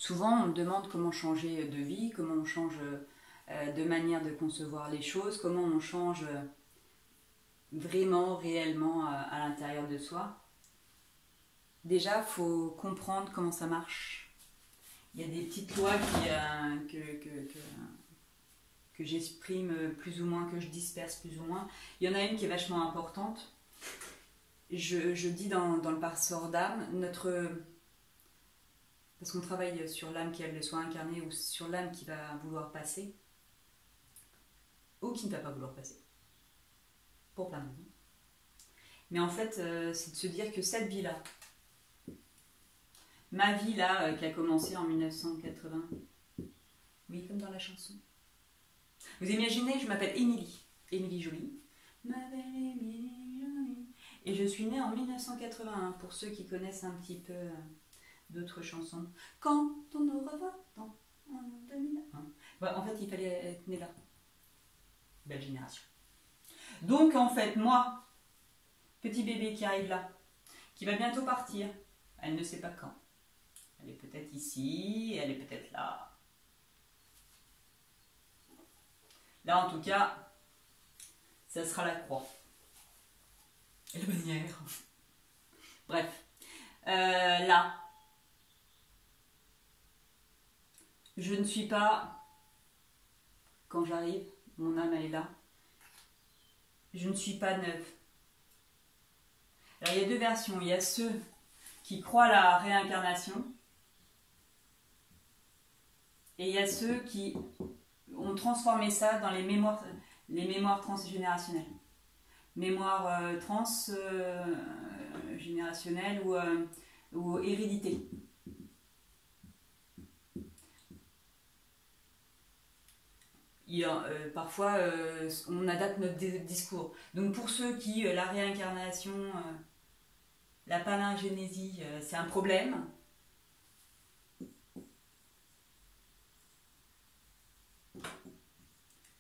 Souvent, on me demande comment changer de vie, comment on change de manière de concevoir les choses, comment on change vraiment, réellement à l'intérieur de soi. Déjà, il faut comprendre comment ça marche. Il y a des petites lois que j'exprime plus ou moins, que je disperse plus ou moins. Il y en a une qui est vachement importante. Je dis dans le passeur d'âme, parce qu'on travaille sur l'âme qui elle soit incarnée ou sur l'âme qui va vouloir passer, ou qui ne va pas vouloir passer, pour plein de raisons. Mais en fait, c'est de se dire que cette vie-là, ma vie là, qui a commencé en 1980, oui, comme dans la chanson. Vous imaginez, je m'appelle Émilie Joly. M'appelle Émilie Joly. Et je suis née en 1981, pour ceux qui connaissent un petit peu d'autres chansons. Quand on aura 20 ans, en 2001. Bah, en fait, il fallait être né là. Belle génération. Donc, en fait, moi, petit bébé qui arrive là, qui va bientôt partir, elle ne sait pas quand. Elle est peut-être ici, elle est peut-être là. Là, en tout cas, ça sera la croix. Et la bannière. Bref. Là. Je ne suis pas... Quand j'arrive, mon âme, elle est là. Je ne suis pas neuve. Alors, il y a deux versions. Il y a ceux qui croient à la réincarnation. Et il y a ceux qui ont transformé ça dans les mémoires transgénérationnelles. Mémoire transgénérationnelle ou hérédité. Parfois, on adapte notre discours. Donc pour ceux qui, la réincarnation, la palingénésie, c'est un problème.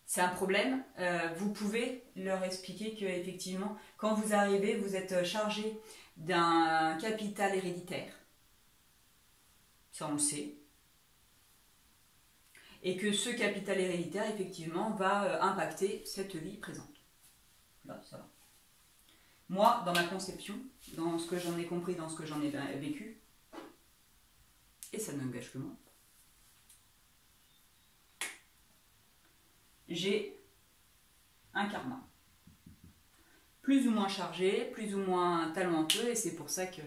C'est un problème, vous pouvez leur expliquer que effectivement, quand vous arrivez, vous êtes chargé d'un capital héréditaire. Ça, on le sait. Et que ce capital héréditaire, effectivement, va impacter cette vie présente. Là, ça va. Moi, dans ma conception, dans ce que j'en ai compris, dans ce que j'en ai vécu, et ça n'engage que moi, j'ai un karma. Plus ou moins chargé, plus ou moins talentueux, et c'est pour ça que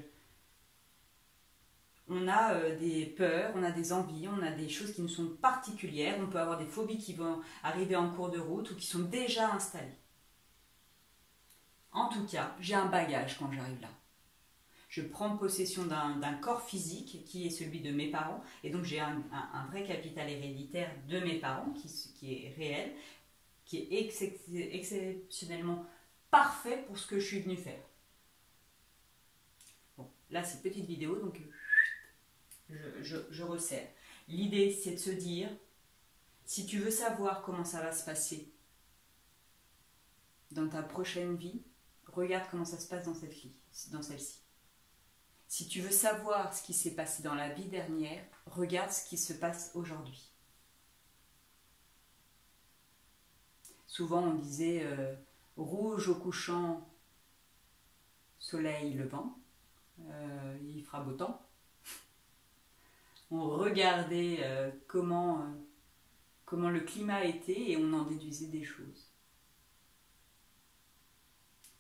on a des peurs, on a des envies, on a des choses qui nous sont particulières, on peut avoir des phobies qui vont arriver en cours de route ou qui sont déjà installées. En tout cas, j'ai un bagage quand j'arrive là. Je prends possession d'un corps physique qui est celui de mes parents, et donc j'ai un vrai capital héréditaire de mes parents qui est réel, qui est exceptionnellement parfait pour ce que je suis venue faire. Bon, là c'est une petite vidéo, donc je resserre. L'idée c'est de se dire, si tu veux savoir comment ça va se passer dans ta prochaine vie, regarde comment ça se passe dans celle-ci. Si tu veux savoir ce qui s'est passé dans la vie dernière, regarde ce qui se passe aujourd'hui. Souvent on disait rouge au couchant, soleil levant, il fera beau temps. On regardait comment le climat était et on en déduisait des choses.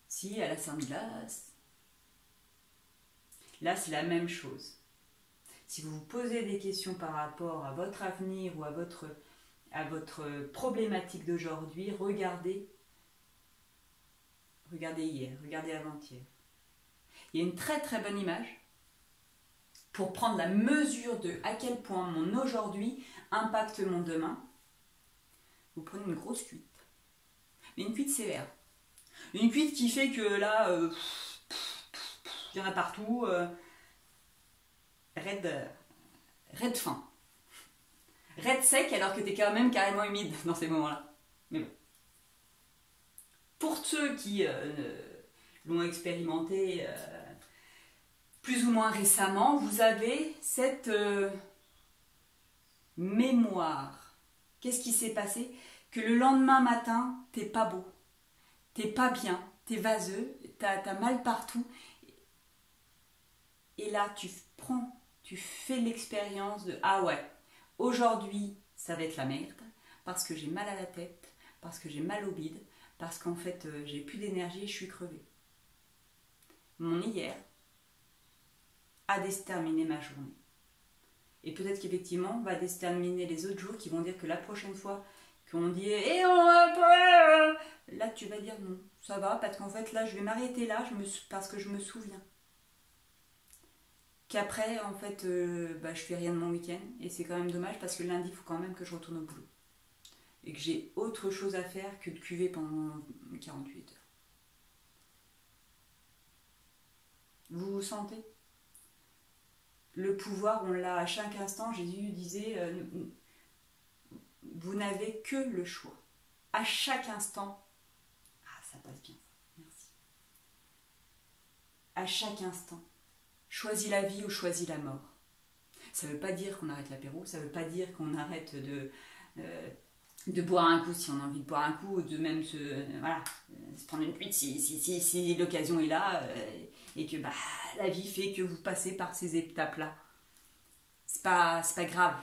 Si, à la Sainte-Glace, là c'est la même chose. Si vous vous posez des questions par rapport à votre avenir ou à votre problématique d'aujourd'hui, regardez hier, regardez avant-hier. Il y a une très très bonne image pour prendre la mesure de à quel point mon aujourd'hui impacte mon demain. Vous prenez une grosse cuite, mais une cuite sévère. Une cuite qui fait que là, il y en a partout, raide fin. Raide sec alors que tu es quand même carrément humide dans ces moments-là. Mais bon. Pour ceux qui l'ont expérimenté plus ou moins récemment, vous avez cette mémoire. Qu'est-ce qui s'est passé? Que le lendemain matin, t'es pas beau, t'es pas bien, t'es vaseux, t'as mal partout. Et là, tu fais l'expérience de ah ouais, aujourd'hui, ça va être la merde, parce que j'ai mal à la tête, parce que j'ai mal au bide, parce qu'en fait, j'ai plus d'énergie et je suis crevée. Mon hier a déterminé ma journée. Et peut-être qu'effectivement, on va déterminer les autres jours qui vont dire que la prochaine fois qu'on dit et on va là tu vas dire non, ça va, parce qu'en fait là je vais m'arrêter là parce que je me souviens qu'après en fait je fais rien de mon week-end et c'est quand même dommage parce que lundi il faut quand même que je retourne au boulot et que j'ai autre chose à faire que de cuver pendant 48 heures. Vous vous sentez? Le pouvoir, on l'a à chaque instant. Jésus disait vous n'avez que le choix. À chaque instant, ah ça passe bien, merci. À chaque instant, choisis la vie ou choisis la mort. Ça ne veut pas dire qu'on arrête l'apéro, ça ne veut pas dire qu'on arrête de boire un coup si on a envie de boire un coup, ou de même se prendre une cuite si l'occasion est là, et que la vie fait que vous passez par ces étapes-là. C'est pas grave.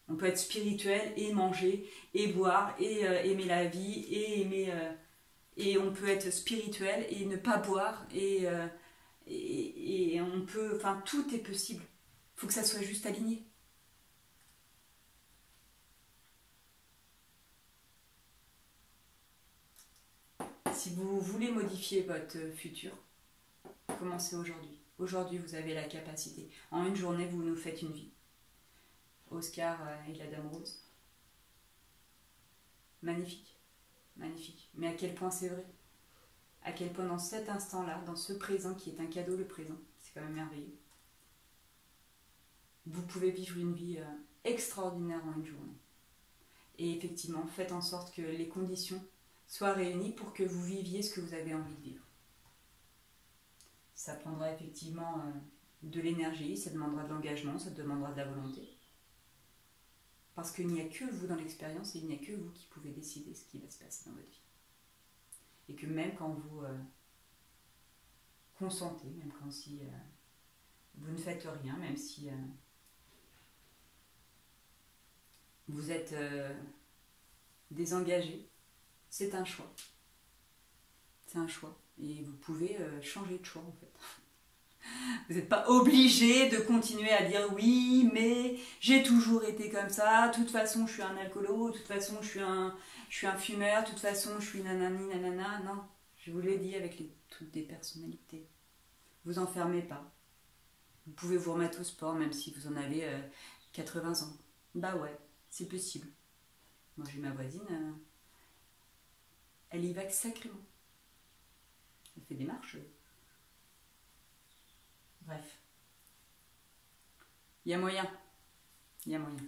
On peut être spirituel et manger, et boire, et aimer la vie, et aimer... et on peut être spirituel et ne pas boire, et on peut... Enfin, tout est possible. Il faut que ça soit juste aligné. Si vous voulez modifier votre futur, commencez aujourd'hui. Aujourd'hui, vous avez la capacité. En une journée, vous nous faites une vie. Oscar et la Dame Rose. Magnifique. Magnifique. Mais à quel point c'est vrai? À quel point dans cet instant-là, dans ce présent qui est un cadeau, le présent, c'est quand même merveilleux. Vous pouvez vivre une vie extraordinaire en une journée. Et effectivement, faites en sorte que les conditions soient réunies pour que vous viviez ce que vous avez envie de vivre. Ça prendra effectivement de l'énergie, ça demandera de l'engagement, ça demandera de la volonté. Parce qu'il n'y a que vous dans l'expérience et il n'y a que vous qui pouvez décider ce qui va se passer dans votre vie. Et que même quand vous consentez, même quand si vous ne faites rien, même si vous êtes désengagé, c'est un choix. C'est un choix. Et vous pouvez changer de choix en fait. Vous n'êtes pas obligé de continuer à dire oui, mais j'ai toujours été comme ça, de toute façon je suis un alcoolo, de toute façon je suis un fumeur, de toute façon je suis nanani nanana. Non, je vous l'ai dit avec les trucs des personnalités. Vous enfermez pas. Vous pouvez vous remettre au sport même si vous en avez 80 ans. Bah ouais, c'est possible. Moi j'ai ma voisine, elle y va sacrément. Elle fait des marches. Bref. Il y a moyen. Il y a moyen.